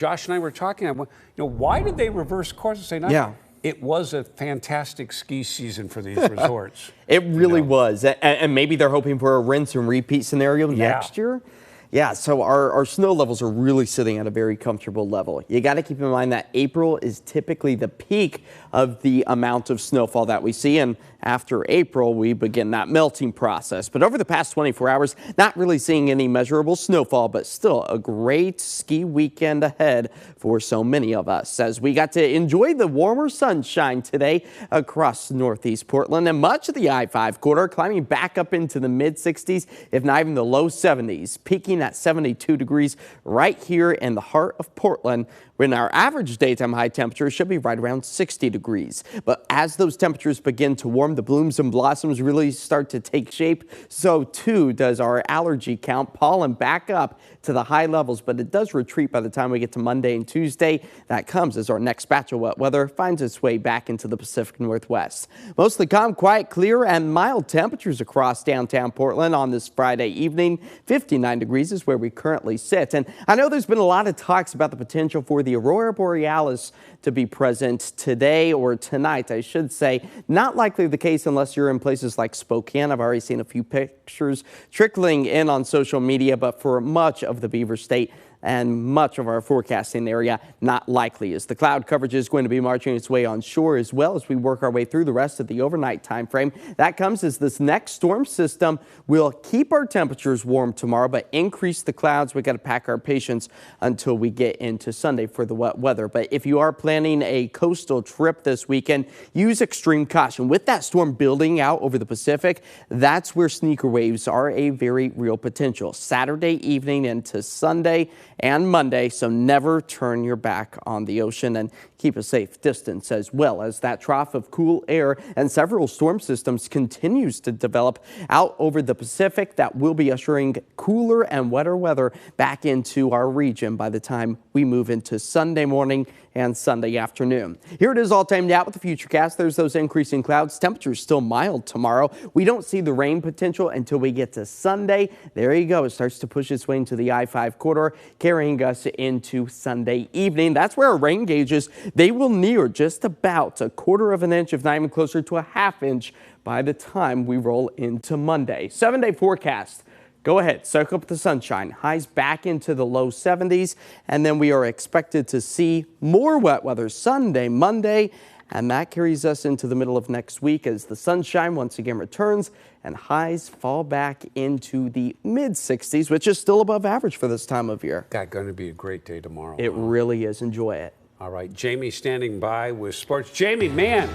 Josh and I were talking, why did they reverse course and say, no, Yeah. it was a fantastic ski season for these resorts. It really was. And maybe they're hoping for a rinse and repeat scenario next year. Yeah, so our snow levels are really sitting at a very comfortable level. You got to keep in mind that April is typically the peak of the amount of snowfall that we see. And after April, we begin that melting process. But over the past 24 hours, not really seeing any measurable snowfall, but still a great ski weekend ahead for so many of us, as we got to enjoy the warmer sunshine today across Northeast Portland and much of the I-5 corridor, climbing back up into the mid-60s, if not even the low 70s, peaking at 72 degrees right here in the heart of Portland, when our average daytime high temperature should be right around 60 degrees. But as those temperatures begin to warm, the blooms and blossoms really start to take shape. So too does our allergy count, pollen back up to the high levels, but it does retreat by the time we get to Monday and Tuesday. That comes as our next batch of wet weather finds its way back into the Pacific Northwest. Mostly calm, quiet, clear, and mild temperatures across downtown Portland on this Friday evening. 59 degrees is where we currently sit. And I know there's been a lot of talks about the potential for the aurora borealis to be present today or tonight, I should say. Not likely the case unless you're in places like Spokane. I've already seen a few pictures trickling in on social media, but for much of the Beaver State and much of our forecasting area, not likely, as the cloud coverage is going to be marching its way on shore as well as we work our way through the rest of the overnight time frame. That comes as this next storm system will keep our temperatures warm tomorrow, but increase the clouds. We got to pack our patience until we get into Sunday for the wet weather. But if you are planning a coastal trip this weekend, use extreme caution. With that storm building out over the Pacific, that's where sneaker waves are a very real potential. Saturday evening into Sunday and Monday, so never turn your back on the ocean and keep a safe distance, as well as that trough of cool air and several storm systems continues to develop out over the Pacific that will be ushering cooler and wetter weather back into our region by the time we move into Sunday morning and Sunday afternoon. Here it is all timed out with the Futurecast. There's those increasing clouds. Temperatures still mild tomorrow. We don't see the rain potential until we get to Sunday. There you go. It starts to push its way into the I-5 corridor, carrying us into Sunday evening. That's where our rain gauges, they will near just about a quarter of an inch, if not even closer to a half inch, by the time we roll into Monday. 7-day forecast. Go ahead, soak up the sunshine. Highs back into the low 70s, and then we are expected to see more wet weather Sunday, Monday, and that carries us into the middle of next week as the sunshine once again returns and highs fall back into the mid-60s, which is still above average for this time of year. That's going to be a great day tomorrow. It really is. Enjoy it. All right, Jamie standing by with sports. Jamie, man.